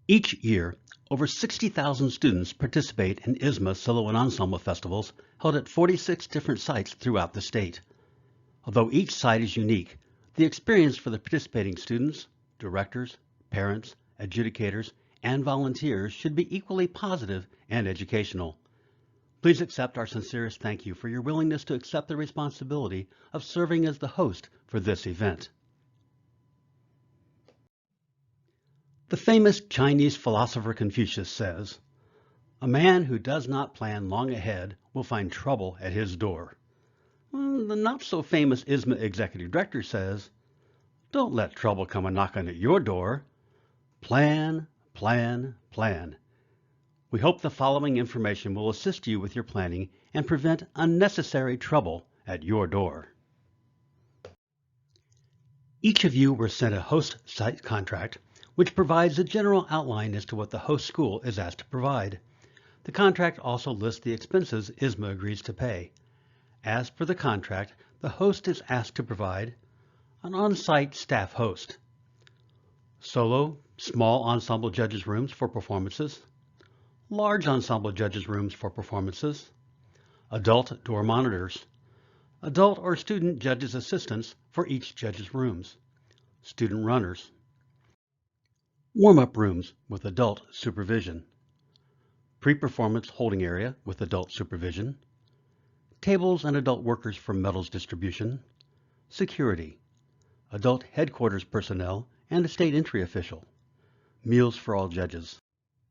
Each year, over 60,000 students participate in ISSMA Solo and Ensemble festivals held at 46 different sites throughout the state. Although each site is unique, the experience for the participating students, directors, parents, adjudicators, and volunteers should be equally positive and educational. Please accept our sincerest thank you for your willingness to accept the responsibility of serving as the host for this event. The famous Chinese philosopher Confucius says, "A man who does not plan long ahead will find trouble at his door." Well, the not-so-famous ISSMA Executive Director says, "Don't let trouble come a-knocking at your door. Plan, plan, plan." We hope the following information will assist you with your planning and prevent unnecessary trouble at your door. Each of you were sent a host site contract, which provides a general outline as to what the host school is asked to provide. The contract also lists the expenses ISSMA agrees to pay. As per the contract, the host is asked to provide an on-site staff host, solo, small ensemble judges' rooms for performances, large ensemble judges' rooms for performances, adult door monitors, adult or student judges' assistants for each judge's rooms, student runners, warm-up rooms with adult supervision, pre-performance holding area with adult supervision, tables and adult workers for medals distribution, security, adult headquarters personnel and a state entry official, meals for all judges.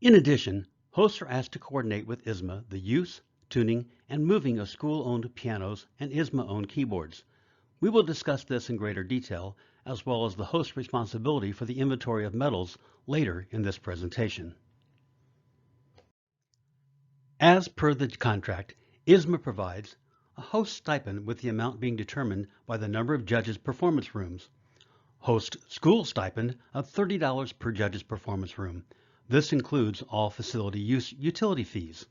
In addition, hosts are asked to coordinate with ISSMA the use, tuning, and moving of school-owned pianos and ISSMA-owned keyboards. We will discuss this in greater detail, as well as the host's responsibility for the inventory of medals later in this presentation. As per the contract, ISSMA provides a host stipend with the amount being determined by the number of judges' performance rooms, host school stipend of $30 per judge's performance room. This includes all facility use utility fees,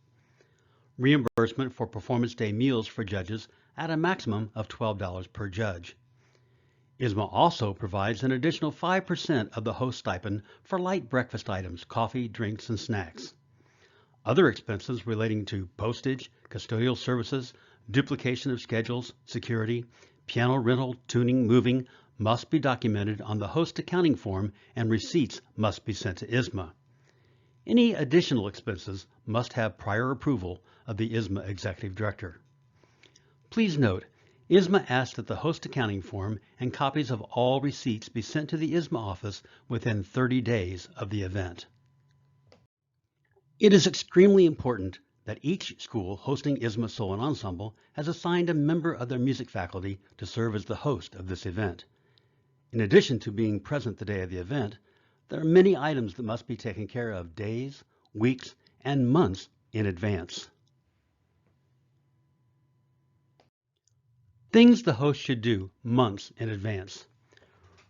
reimbursement for performance day meals for judges at a maximum of $12 per judge. ISSMA also provides an additional 5% of the host stipend for light breakfast items, coffee, drinks, and snacks. Other expenses relating to postage, custodial services, duplication of schedules, security, piano rental, tuning, moving must be documented on the host accounting form, and receipts must be sent to ISSMA. Any additional expenses must have prior approval of the ISSMA Executive Director. Please note, ISSMA asks that the host accounting form and copies of all receipts be sent to the ISSMA office within 30 days of the event. It is extremely important that each school hosting ISSMA Solo and Ensemble has assigned a member of their music faculty to serve as the host of this event. In addition to being present the day of the event, there are many items that must be taken care of days, weeks, and months in advance. Things the host should do months in advance.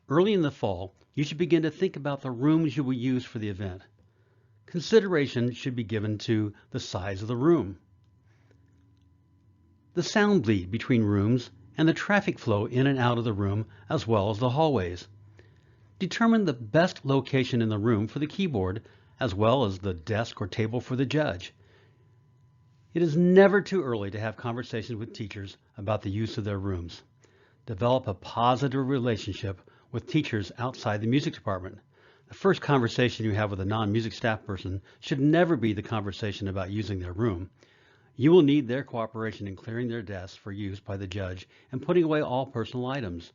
Early in the fall, you should begin to think about the rooms you will use for the event. Consideration should be given to the size of the room, the sound bleed between rooms, and the traffic flow in and out of the room, as well as the hallways. Determine the best location in the room for the keyboard, as well as the desk or table for the judge. It is never too early to have conversations with teachers about the use of their rooms. Develop a positive relationship with teachers outside the music department. The first conversation you have with a non-music staff person should never be the conversation about using their room. You will need their cooperation in clearing their desks for use by the judge and putting away all personal items.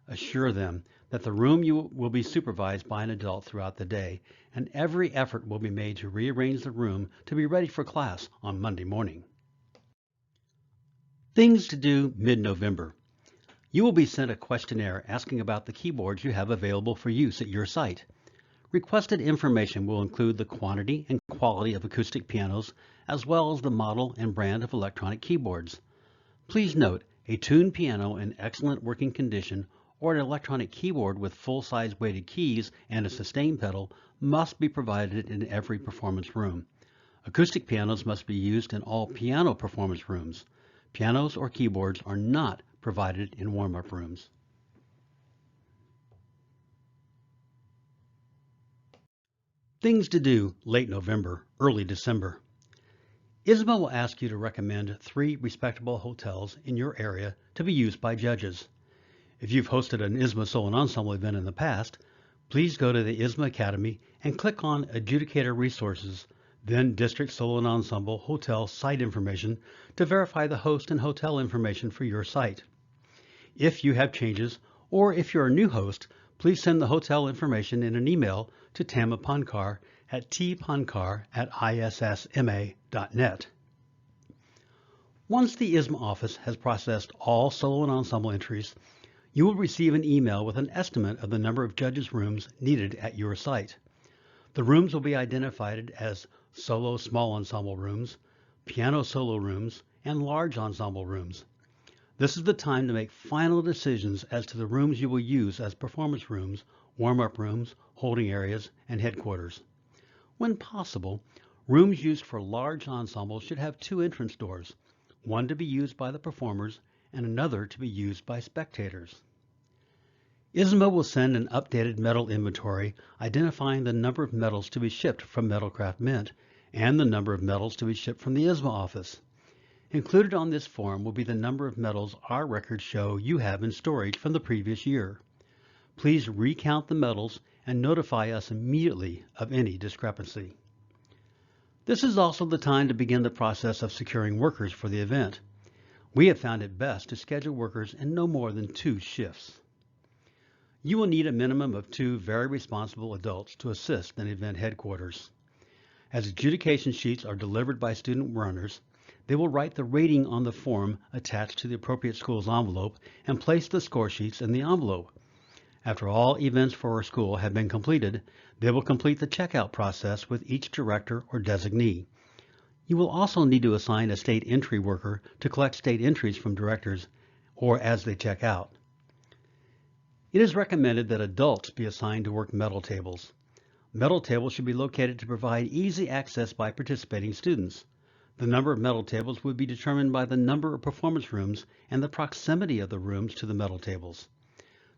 Assure them that the room will be supervised by an adult throughout the day, and every effort will be made to rearrange the room to be ready for class on Monday morning. Things to do mid-November. You will be sent a questionnaire asking about the keyboards you have available for use at your site. Requested information will include the quantity and quality of acoustic pianos, as well as the model and brand of electronic keyboards. Please note, a tuned piano in excellent working condition or an electronic keyboard with full-size weighted keys and a sustain pedal must be provided in every performance room. Acoustic pianos must be used in all piano performance rooms. Pianos or keyboards are not provided in warm-up rooms. Things to do late November, early December. ISSMA will ask you to recommend 3 respectable hotels in your area to be used by judges. If you've hosted an ISSMA Solo and Ensemble event in the past, please go to the ISSMA Academy and click on Adjudicator Resources, then District Solo and Ensemble Hotel Site Information to verify the host and hotel information for your site. If you have changes, or if you're a new host, please send the hotel information in an email to Tama Pankar at tpankar@issma.net. Once the ISSMA office has processed all solo and ensemble entries, you will receive an email with an estimate of the number of judges' rooms needed at your site. The rooms will be identified as solo small ensemble rooms, piano solo rooms, and large ensemble rooms. This is the time to make final decisions as to the rooms you will use as performance rooms, warm-up rooms, holding areas, and headquarters. When possible, rooms used for large ensembles should have 2 entrance doors, one to be used by the performers and another to be used by spectators. ISSMA will send an updated medal inventory identifying the number of medals to be shipped from Metalcraft Mint and the number of medals to be shipped from the ISSMA office. Included on this form will be the number of medals our records show you have in storage from the previous year. Please recount the medals and notify us immediately of any discrepancy. This is also the time to begin the process of securing workers for the event. We have found it best to schedule workers in no more than 2 shifts. You will need a minimum of 2 very responsible adults to assist in event headquarters. As adjudication sheets are delivered by student runners, they will write the rating on the form attached to the appropriate school's envelope and place the score sheets in the envelope. After all events for our school have been completed, they will complete the checkout process with each director or designee. You will also need to assign a state entry worker to collect state entries from directors or as they check out. It is recommended that adults be assigned to work medal tables. Medal tables should be located to provide easy access by participating students. The number of medal tables would be determined by the number of performance rooms and the proximity of the rooms to the medal tables.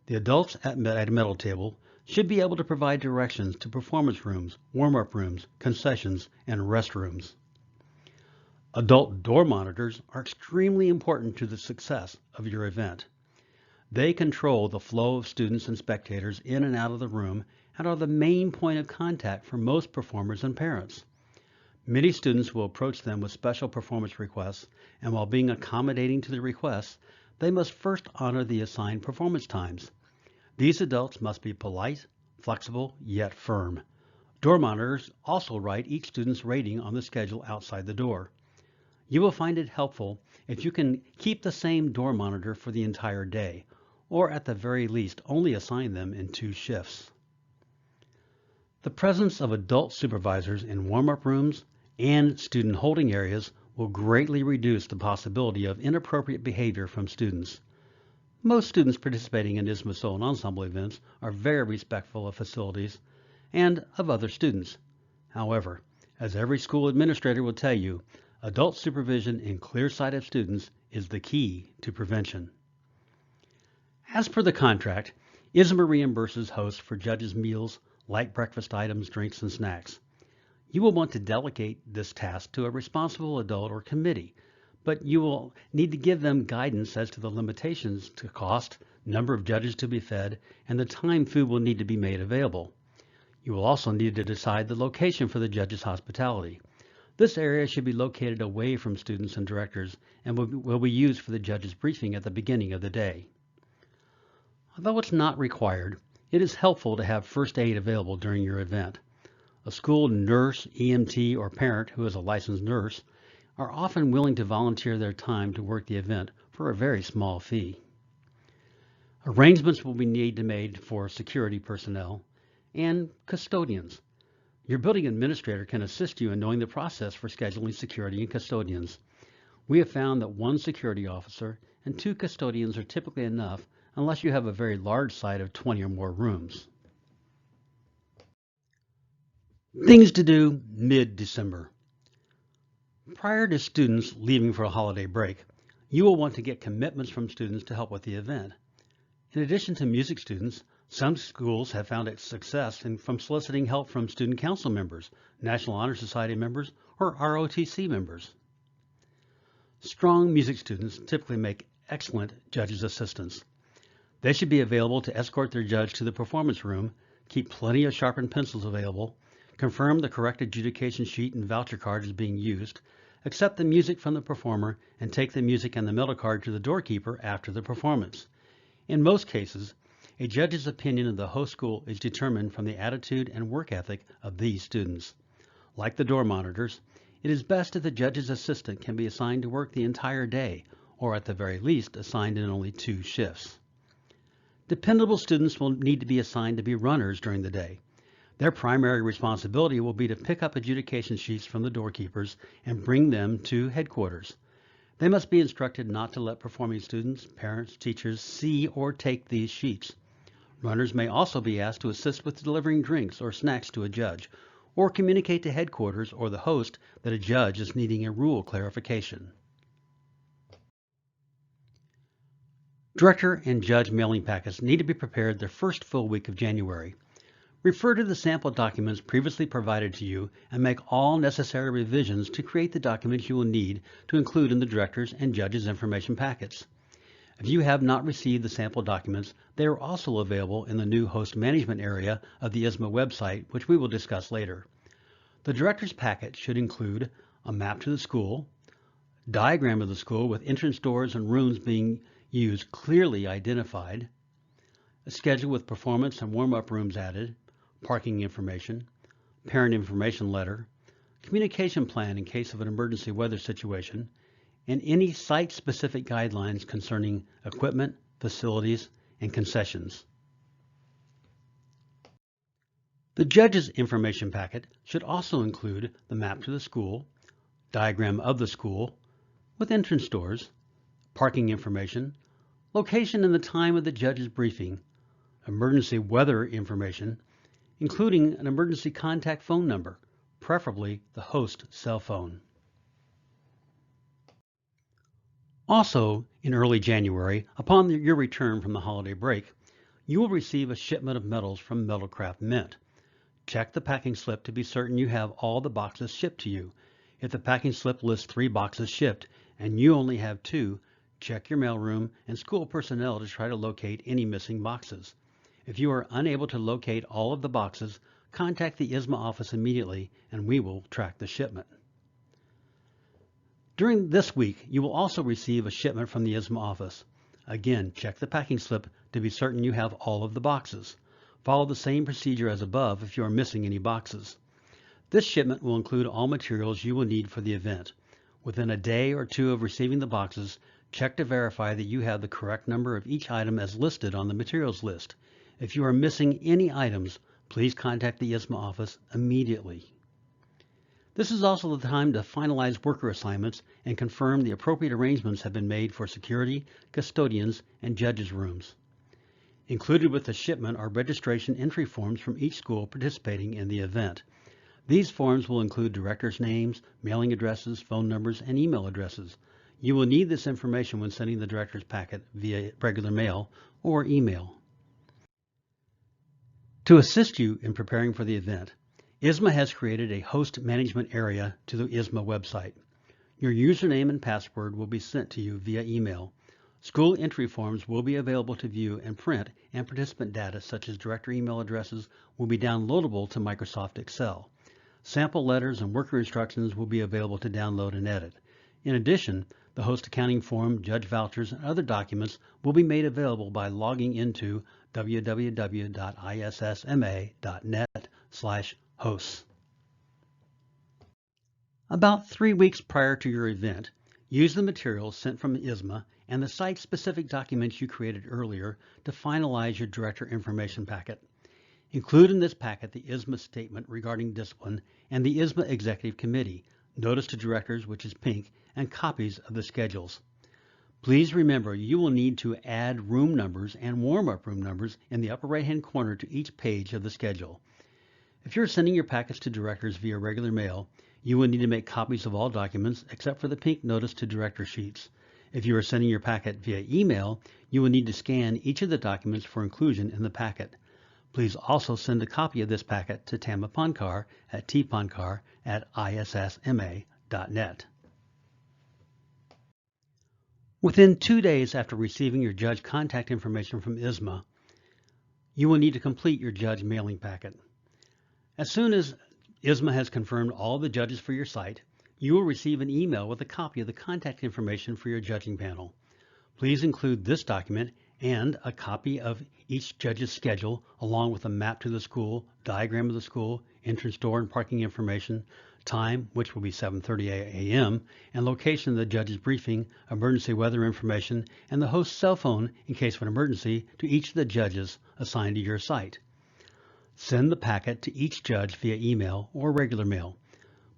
The adults at a medal table should be able to provide directions to performance rooms, warm-up rooms, concessions, and restrooms. Adult door monitors are extremely important to the success of your event. They control the flow of students and spectators in and out of the room and are the main point of contact for most performers and parents. Many students will approach them with special performance requests, and while being accommodating to the requests, they must first honor the assigned performance times. These adults must be polite, flexible, yet firm. Door monitors also write each student's rating on the schedule outside the door. You will find it helpful if you can keep the same door monitor for the entire day, or at the very least only assign them in 2 shifts. The presence of adult supervisors in warm-up rooms and student holding areas will greatly reduce the possibility of inappropriate behavior from students. Most students participating in ISSMA Solo and Ensemble events are very respectful of facilities and of other students. However, as every school administrator will tell you, adult supervision in clear-sighted students is the key to prevention. As per the contract, ISSMA reimburses hosts for judges' meals, light breakfast items, drinks, and snacks. You will want to delegate this task to a responsible adult or committee, but you will need to give them guidance as to the limitations to cost, number of judges to be fed, and the time food will need to be made available. You will also need to decide the location for the judges' hospitality. This area should be located away from students and directors and will be used for the judges' briefing at the beginning of the day. Although it's not required, it is helpful to have first aid available during your event. A school nurse, EMT, or parent who is a licensed nurse are often willing to volunteer their time to work the event for a very small fee. Arrangements will be needed to be made for security personnel and custodians. Your building administrator can assist you in knowing the process for scheduling security and custodians. We have found that 1 security officer and 2 custodians are typically enough unless you have a very large site of 20 or more rooms. Things to do mid-December. Prior to students leaving for a holiday break, you will want to get commitments from students to help with the event. In addition to music students, Some schools have found its success from soliciting help from student council members, National Honor Society members, or ROTC members. Strong music students typically make excellent judges' assistants. They should be available to escort their judge to the performance room, keep plenty of sharpened pencils available, confirm the correct adjudication sheet and voucher card is being used, accept the music from the performer, and take the music and the medal card to the doorkeeper after the performance. In most cases, a judge's opinion of the host school is determined from the attitude and work ethic of these students. Like the door monitors, it is best if the judge's assistant can be assigned to work the entire day, or at the very least assigned in only 2 shifts. Dependable students will need to be assigned to be runners during the day. Their primary responsibility will be to pick up adjudication sheets from the doorkeepers and bring them to headquarters. They must be instructed not to let performing students, parents, teachers see or take these sheets. Runners may also be asked to assist with delivering drinks or snacks to a judge, or communicate to headquarters or the host that a judge is needing a rule clarification. Director and judge mailing packets need to be prepared the first full week of January. Refer to the sample documents previously provided to you and make all necessary revisions to create the documents you will need to include in the director's and judge's information packets. If you have not received the sample documents, they are also available in the new host management area of the ISSMA website, which we will discuss later. The director's packet should include a map to the school, diagram of the school with entrance doors and rooms being used clearly identified, a schedule with performance and warm-up rooms added, parking information, parent information letter, communication plan in case of an emergency weather situation, and any site-specific guidelines concerning equipment, facilities, and concessions. The judge's information packet should also include the map to the school, diagram of the school, with entrance doors, parking information, location and the time of the judge's briefing, emergency weather information, including an emergency contact phone number, preferably the host cell phone. Also, in early January, upon your return from the holiday break, you will receive a shipment of medals from Metalcraft Mint. Check the packing slip to be certain you have all the boxes shipped to you. If the packing slip lists 3 boxes shipped and you only have 2, check your mailroom and school personnel to try to locate any missing boxes. If you are unable to locate all of the boxes, contact the ISSMA office immediately and we will track the shipment. During this week, you will also receive a shipment from the ISSMA office. Again, check the packing slip to be certain you have all of the boxes. Follow the same procedure as above if you are missing any boxes. This shipment will include all materials you will need for the event. Within a day or 2 of receiving the boxes, check to verify that you have the correct number of each item as listed on the materials list. If you are missing any items, please contact the ISSMA office immediately. This is also the time to finalize worker assignments and confirm the appropriate arrangements have been made for security, custodians, and judges' rooms. Included with the shipment are registration entry forms from each school participating in the event. These forms will include directors' names, mailing addresses, phone numbers, and email addresses. You will need this information when sending the director's packet via regular mail or email. To assist you in preparing for the event, ISSMA has created a host management area to the ISSMA website. Your username and password will be sent to you via email. School entry forms will be available to view and print, and participant data such as director email addresses will be downloadable to Microsoft Excel. Sample letters and worker instructions will be available to download and edit. In addition, the host accounting form, judge vouchers, and other documents will be made available by logging into www.issma.net/hosts. About 3 weeks prior to your event, use the materials sent from ISSMA and the site-specific documents you created earlier to finalize your director information packet. Include in this packet the ISSMA statement regarding discipline and the ISSMA Executive Committee, notice to directors, which is pink, and copies of the schedules. Please remember you will need to add room numbers and warm-up room numbers in the upper right-hand corner to each page of the schedule. If you're sending your packets to directors via regular mail, you will need to make copies of all documents except for the pink notice to director sheets. If you are sending your packet via email, you will need to scan each of the documents for inclusion in the packet. Please also send a copy of this packet to Tama Pankar at tpankar@issma.net. Within 2 days after receiving your judge contact information from ISSMA, you will need to complete your judge mailing packet. As soon as ISSMA has confirmed all the judges for your site, you will receive an email with a copy of the contact information for your judging panel. Please include this document and a copy of each judge's schedule, along with a map to the school, diagram of the school, entrance door and parking information, time, which will be 7:30 a.m., and location of the judge's briefing, emergency weather information, and the host's cell phone in case of an emergency to each of the judges assigned to your site. Send the packet to each judge via email or regular mail.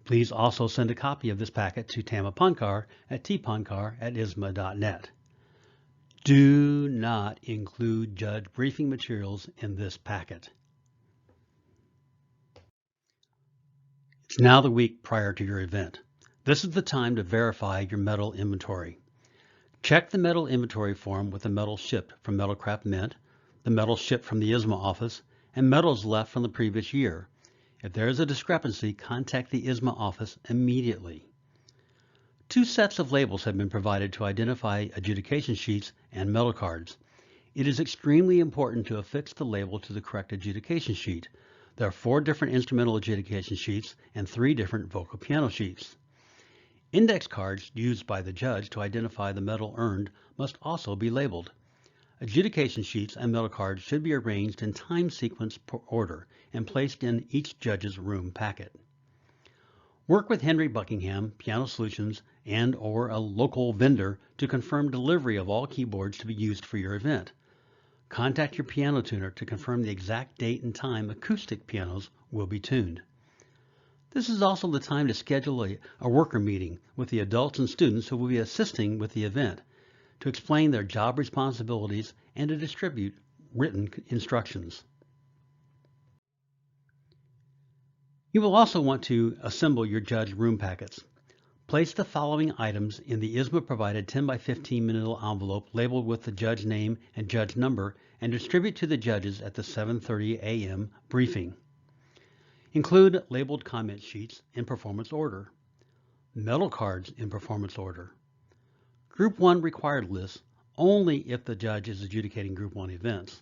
Please also send a copy of this packet to Tama Pankar at tpankar@issma.net. Do not include judge briefing materials in this packet. It's now the week prior to your event. This is the time to verify your metal inventory. Check the metal inventory form with the metals shipped from Metalcraft Mint, the metals shipped from the ISSMA office, and metals left from the previous year. If there is a discrepancy, contact the ISSMA office immediately. 2 sets of labels have been provided to identify adjudication sheets and metal cards. It is extremely important to affix the label to the correct adjudication sheet. There are 4 different instrumental adjudication sheets and 3 different vocal piano sheets. Index cards used by the judge to identify the medal earned must also be labeled. Adjudication sheets and medal cards should be arranged in time sequence order and placed in each judge's room packet. Work with Henry Buckingham, Piano Solutions, and/or a local vendor to confirm delivery of all keyboards to be used for your event. Contact your piano tuner to confirm the exact date and time acoustic pianos will be tuned. This is also the time to schedule a worker meeting with the adults and students who will be assisting with the event, to explain their job responsibilities and to distribute written instructions. You will also want to assemble your judge room packets. Place the following items in the ISSMA-provided 10 by 15 manila envelope labeled with the judge name and judge number and distribute to the judges at the 7:30 a.m. briefing. Include labeled comment sheets in performance order, medal cards in performance order, Group 1 required list only if the judge is adjudicating Group 1 events,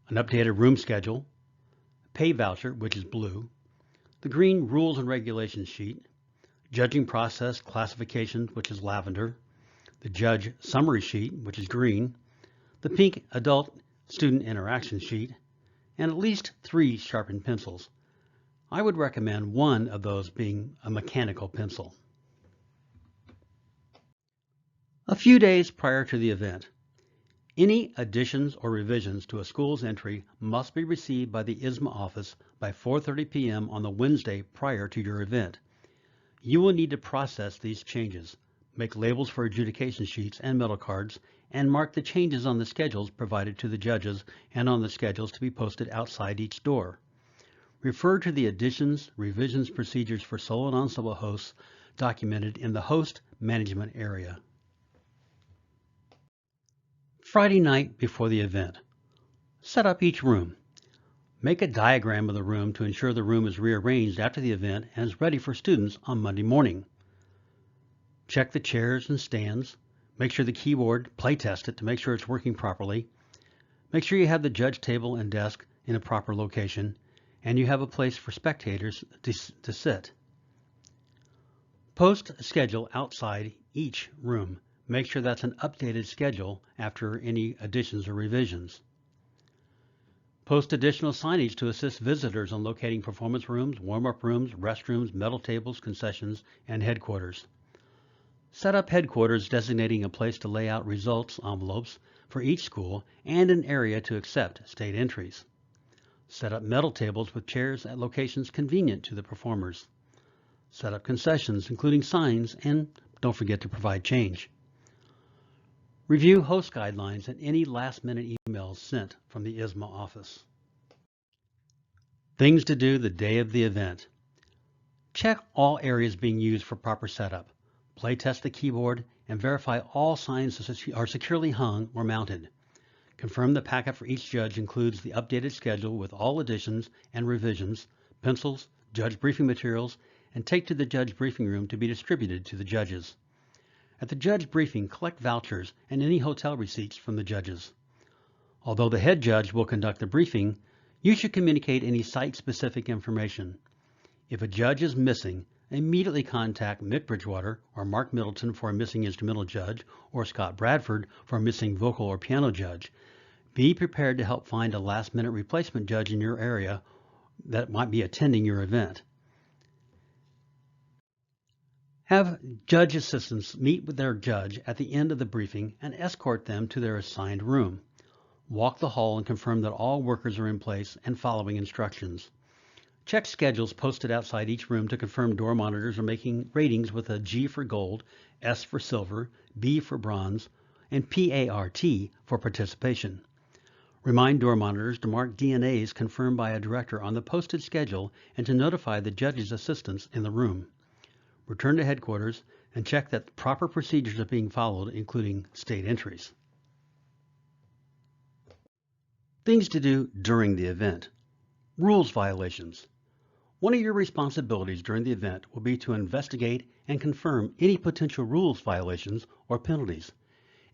an updated room schedule, pay voucher, which is blue, the green rules and regulations sheet, judging process classification, which is lavender, the judge summary sheet, which is green, the pink adult student interaction sheet, and at least 3 sharpened pencils. I would recommend one of those being a mechanical pencil. A few days prior to the event, any additions or revisions to a school's entry must be received by the ISSMA office by 4:30 p.m. on the Wednesday prior to your event. You will need to process these changes, make labels for adjudication sheets and medal cards, and mark the changes on the schedules provided to the judges and on the schedules to be posted outside each door. Refer to the additions, revisions procedures for solo and ensemble hosts documented in the host management area. Friday night before the event. Set up each room. Make a diagram of the room to ensure the room is rearranged after the event and is ready for students on Monday morning. Check the chairs and stands. Make sure the keyboard, play test it to make sure it's working properly. Make sure you have the judge table and desk in a proper location, and you have a place for spectators to sit. Post a schedule outside each room. Make sure that's an updated schedule after any additions or revisions. Post additional signage to assist visitors on locating performance rooms, warm-up rooms, restrooms, medal tables, concessions, and headquarters. Set up headquarters designating a place to lay out results envelopes for each school and an area to accept state entries. Set up medal tables with chairs at locations convenient to the performers. Set up concessions, including signs, and don't forget to provide change. Review host guidelines and any last-minute emails sent from the ISSMA office. Things to do the day of the event. Check all areas being used for proper setup. Play test the keyboard and verify all signs are securely hung or mounted. Confirm the packet for each judge includes the updated schedule with all additions and revisions, pencils, judge briefing materials, and take to the judge briefing room to be distributed to the judges. At the judge briefing, collect vouchers and any hotel receipts from the judges. Although the head judge will conduct the briefing, you should communicate any site-specific information. If a judge is missing, immediately contact Mick Bridgewater or Mark Middleton for a missing instrumental judge or Scott Bradford for a missing vocal or piano judge. Be prepared to help find a last-minute replacement judge in your area that might be attending your event. Have judge assistants meet with their judge at the end of the briefing and escort them to their assigned room. Walk the hall and confirm that all workers are in place and following instructions. Check schedules posted outside each room to confirm door monitors are making ratings with a G for gold, S for silver, B for bronze, and PART for participation. Remind door monitors to mark DNAs confirmed by a director on the posted schedule and to notify the judge's assistants in the room. Return to headquarters and check that proper procedures are being followed, including state entries. Things to do during the event. Rules violations. One of your responsibilities during the event will be to investigate and confirm any potential rules violations or penalties.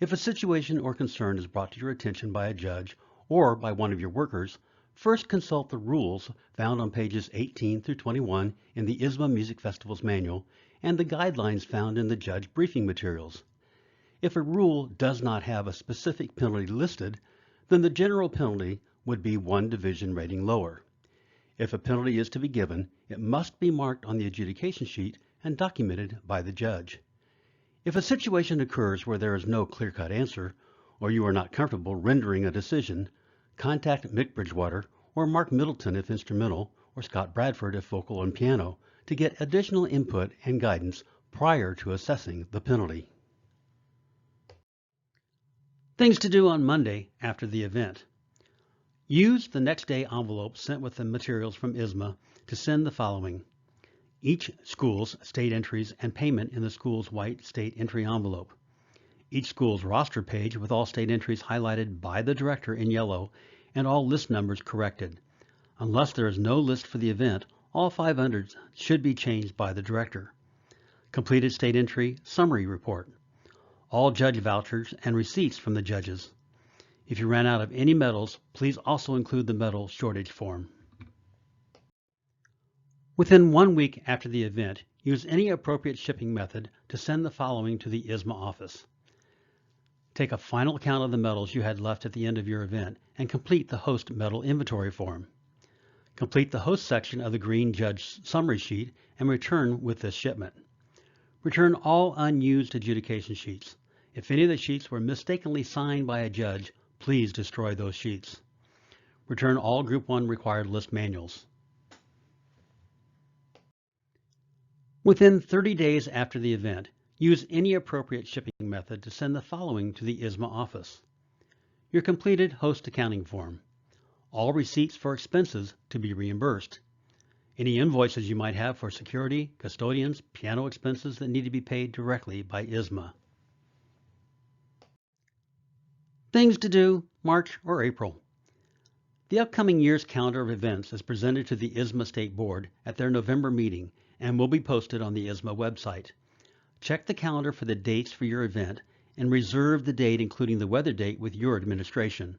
If a situation or concern is brought to your attention by a judge or by one of your workers, first consult the rules found on pages 18 through 21 in the ISSMA Music Festival's manual and the guidelines found in the judge briefing materials. If a rule does not have a specific penalty listed, then the general penalty would be 1 division rating lower. If a penalty is to be given, it must be marked on the adjudication sheet and documented by the judge. If a situation occurs where there is no clear-cut answer, or you are not comfortable rendering a decision, contact Mick Bridgewater or Mark Middleton if instrumental, or Scott Bradford if vocal and piano, to get additional input and guidance prior to assessing the penalty. Things to do on Monday after the event. Use the next day envelope sent with the materials from ISSMA to send the following: each school's state entries and payment in the school's white state entry envelope, each school's roster page with all state entries highlighted by the director in yellow and all list numbers corrected. Unless there is no list for the event, all 500s should be changed by the director. Completed state entry summary report. All judge vouchers and receipts from the judges. If you ran out of any medals, please also include the medal shortage form. Within 1 week after the event, use any appropriate shipping method to send the following to the ISSMA office. Take a final count of the medals you had left at the end of your event and complete the host medal inventory form. Complete the host section of the green judge summary sheet and return with this shipment. Return all unused adjudication sheets. If any of the sheets were mistakenly signed by a judge, please destroy those sheets. Return all Group 1 required list manuals. Within 30 days after the event, use any appropriate shipping method to send the following to the ISSMA office: your completed host accounting form, all receipts for expenses to be reimbursed, any invoices you might have for security, custodians, piano expenses that need to be paid directly by ISSMA. Things to do March or April. The upcoming year's calendar of events is presented to the ISSMA State Board at their November meeting and will be posted on the ISSMA website. Check the calendar for the dates for your event and reserve the date including the weather date with your administration.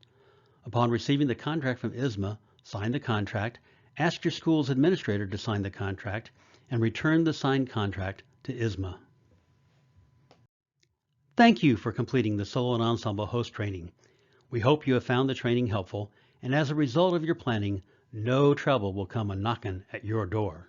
Upon receiving the contract from ISSMA, sign the contract, ask your school's administrator to sign the contract, and return the signed contract to ISSMA. Thank you for completing the Solo and Ensemble Host Training. We hope you have found the training helpful, and as a result of your planning, no trouble will come a-knocking at your door.